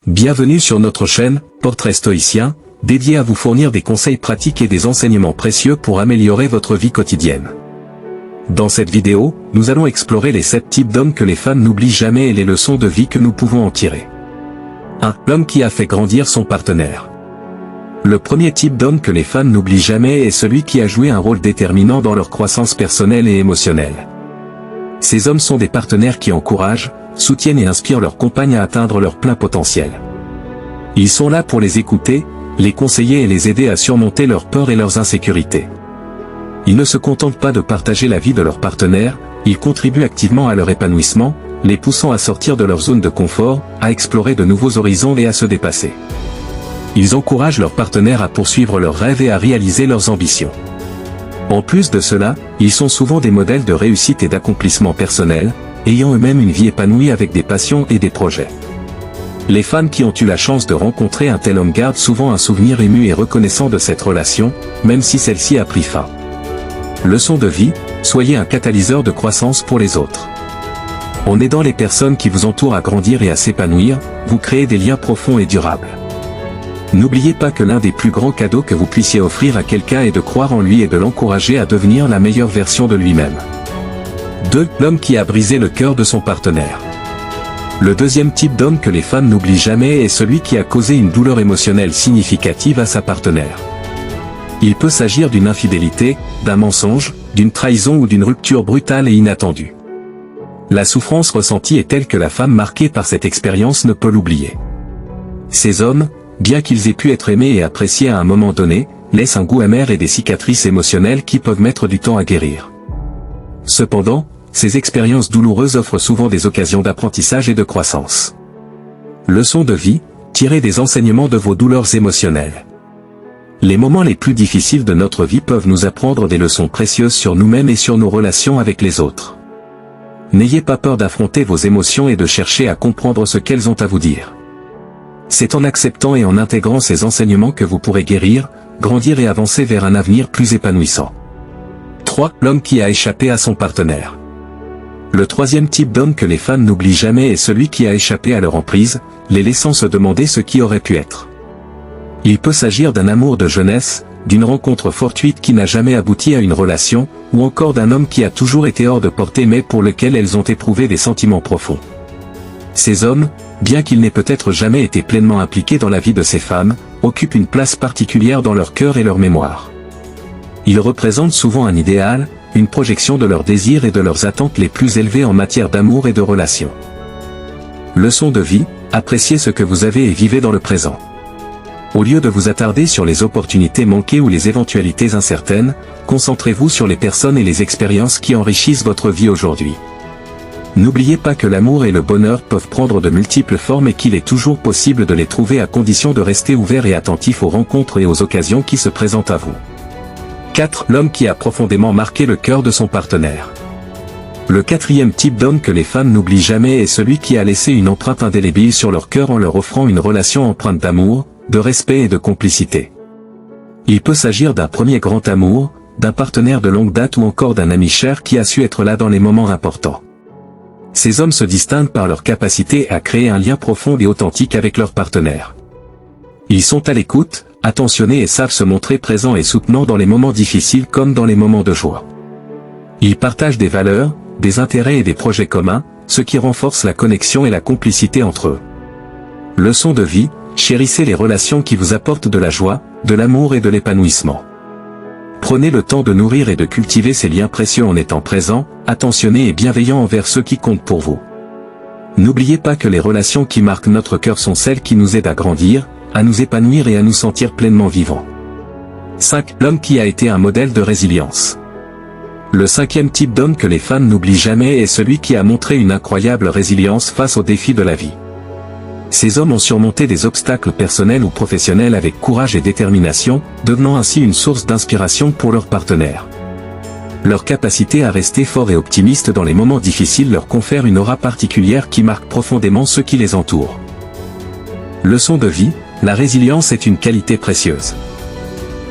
Bienvenue sur notre chaîne, Portrait Stoïcien, dédiée à vous fournir des conseils pratiques et des enseignements précieux pour améliorer votre vie quotidienne. Dans cette vidéo, nous allons explorer les 7 types d'hommes que les femmes n'oublient jamais et les leçons de vie que nous pouvons en tirer. 1. L'homme qui a fait grandir son partenaire. Le premier type d'homme que les femmes n'oublient jamais est celui qui a joué un rôle déterminant dans leur croissance personnelle et émotionnelle. Ces hommes sont des partenaires qui encouragent, soutiennent et inspirent leurs compagnes à atteindre leur plein potentiel. Ils sont là pour les écouter, les conseiller et les aider à surmonter leurs peurs et leurs insécurités. Ils ne se contentent pas de partager la vie de leur partenaire, ils contribuent activement à leur épanouissement, les poussant à sortir de leur zone de confort, à explorer de nouveaux horizons et à se dépasser. Ils encouragent leurs partenaires à poursuivre leurs rêves et à réaliser leurs ambitions. En plus de cela, ils sont souvent des modèles de réussite et d'accomplissement personnel, ayant eux-mêmes une vie épanouie avec des passions et des projets. Les femmes qui ont eu la chance de rencontrer un tel homme gardent souvent un souvenir ému et reconnaissant de cette relation, même si celle-ci a pris fin. Leçon de vie, soyez un catalyseur de croissance pour les autres. En aidant les personnes qui vous entourent à grandir et à s'épanouir, vous créez des liens profonds et durables. N'oubliez pas que l'un des plus grands cadeaux que vous puissiez offrir à quelqu'un est de croire en lui et de l'encourager à devenir la meilleure version de lui-même. 2. L'homme qui a brisé le cœur de son partenaire. Le deuxième type d'homme que les femmes n'oublient jamais est celui qui a causé une douleur émotionnelle significative à sa partenaire. Il peut s'agir d'une infidélité, d'un mensonge, d'une trahison ou d'une rupture brutale et inattendue. La souffrance ressentie est telle que la femme marquée par cette expérience ne peut l'oublier. Ces hommes, bien qu'ils aient pu être aimés et appréciés à un moment donné, laissent un goût amer et des cicatrices émotionnelles qui peuvent mettre du temps à guérir. Cependant, ces expériences douloureuses offrent souvent des occasions d'apprentissage et de croissance. Leçon de vie, tirez des enseignements de vos douleurs émotionnelles. Les moments les plus difficiles de notre vie peuvent nous apprendre des leçons précieuses sur nous-mêmes et sur nos relations avec les autres. N'ayez pas peur d'affronter vos émotions et de chercher à comprendre ce qu'elles ont à vous dire. C'est en acceptant et en intégrant ces enseignements que vous pourrez guérir, grandir et avancer vers un avenir plus épanouissant. 3. L'homme qui a échappé à son partenaire. Le troisième type d'homme que les femmes n'oublient jamais est celui qui a échappé à leur emprise, les laissant se demander ce qui aurait pu être. Il peut s'agir d'un amour de jeunesse, d'une rencontre fortuite qui n'a jamais abouti à une relation, ou encore d'un homme qui a toujours été hors de portée mais pour lequel elles ont éprouvé des sentiments profonds. Ces hommes, bien qu'ils n'aient peut-être jamais été pleinement impliqués dans la vie de ces femmes, occupent une place particulière dans leur cœur et leur mémoire. Ils représentent souvent un idéal, une projection de leurs désirs et de leurs attentes les plus élevées en matière d'amour et de relations. Leçon de vie, appréciez ce que vous avez et vivez dans le présent. Au lieu de vous attarder sur les opportunités manquées ou les éventualités incertaines, concentrez-vous sur les personnes et les expériences qui enrichissent votre vie aujourd'hui. N'oubliez pas que l'amour et le bonheur peuvent prendre de multiples formes et qu'il est toujours possible de les trouver à condition de rester ouvert et attentif aux rencontres et aux occasions qui se présentent à vous. 4. L'homme qui a profondément marqué le cœur de son partenaire. Le quatrième type d'homme que les femmes n'oublient jamais est celui qui a laissé une empreinte indélébile sur leur cœur en leur offrant une relation empreinte d'amour, de respect et de complicité. Il peut s'agir d'un premier grand amour, d'un partenaire de longue date ou encore d'un ami cher qui a su être là dans les moments importants. Ces hommes se distinguent par leur capacité à créer un lien profond et authentique avec leur partenaire. Ils sont à l'écoute, attentionnés et savent se montrer présents et soutenants dans les moments difficiles comme dans les moments de joie. Ils partagent des valeurs, des intérêts et des projets communs, ce qui renforce la connexion et la complicité entre eux. Leçon de vie, chérissez les relations qui vous apportent de la joie, de l'amour et de l'épanouissement. Prenez le temps de nourrir et de cultiver ces liens précieux en étant présent, attentionné et bienveillant envers ceux qui comptent pour vous. N'oubliez pas que les relations qui marquent notre cœur sont celles qui nous aident à grandir, à nous épanouir et à nous sentir pleinement vivants. 5. L'homme qui a été un modèle de résilience. Le cinquième type d'homme que les femmes n'oublient jamais est celui qui a montré une incroyable résilience face aux défis de la vie. Ces hommes ont surmonté des obstacles personnels ou professionnels avec courage et détermination, devenant ainsi une source d'inspiration pour leurs partenaires. Leur capacité à rester forts et optimistes dans les moments difficiles leur confère une aura particulière qui marque profondément ceux qui les entourent. Leçon de vie, la résilience est une qualité précieuse.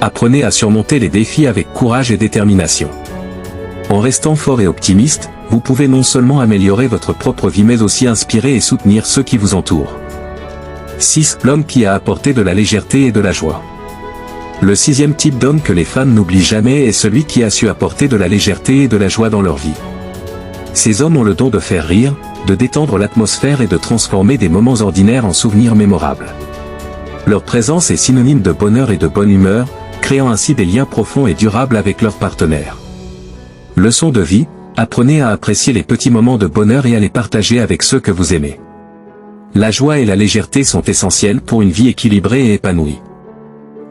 Apprenez à surmonter les défis avec courage et détermination. En restant fort et optimiste, vous pouvez non seulement améliorer votre propre vie mais aussi inspirer et soutenir ceux qui vous entourent. 6. L'homme qui a apporté de la légèreté et de la joie. Le 6e type d'homme que les femmes n'oublient jamais est celui qui a su apporter de la légèreté et de la joie dans leur vie. Ces hommes ont le don de faire rire, de détendre l'atmosphère et de transformer des moments ordinaires en souvenirs mémorables. Leur présence est synonyme de bonheur et de bonne humeur, créant ainsi des liens profonds et durables avec leurs partenaires. Leçon de vie, apprenez à apprécier les petits moments de bonheur et à les partager avec ceux que vous aimez. La joie et la légèreté sont essentielles pour une vie équilibrée et épanouie.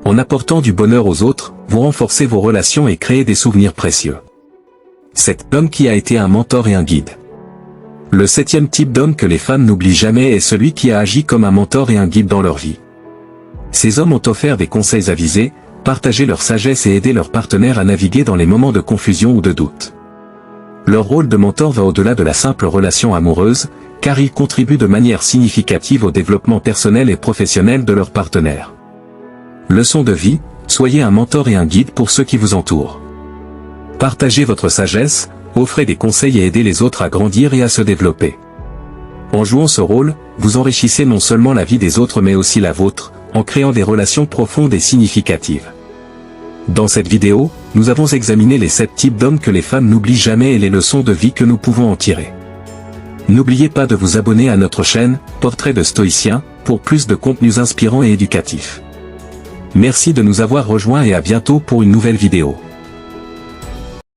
En apportant du bonheur aux autres, vous renforcez vos relations et créez des souvenirs précieux. 7. L'homme qui a été un mentor et un guide. Le 7e type d'homme que les femmes n'oublient jamais est celui qui a agi comme un mentor et un guide dans leur vie. Ces hommes ont offert des conseils avisés, partagé leur sagesse et aidé leurs partenaires à naviguer dans les moments de confusion ou de doute. Leur rôle de mentor va au-delà de la simple relation amoureuse, car ils contribuent de manière significative au développement personnel et professionnel de leurs partenaires. Leçon de vie, soyez un mentor et un guide pour ceux qui vous entourent. Partagez votre sagesse, offrez des conseils et aidez les autres à grandir et à se développer. En jouant ce rôle, vous enrichissez non seulement la vie des autres mais aussi la vôtre, en créant des relations profondes et significatives. Dans cette vidéo, nous avons examiné les 7 types d'hommes que les femmes n'oublient jamais et les leçons de vie que nous pouvons en tirer. N'oubliez pas de vous abonner à notre chaîne, Portrait de Stoïcien, pour plus de contenus inspirants et éducatifs. Merci de nous avoir rejoints et à bientôt pour une nouvelle vidéo.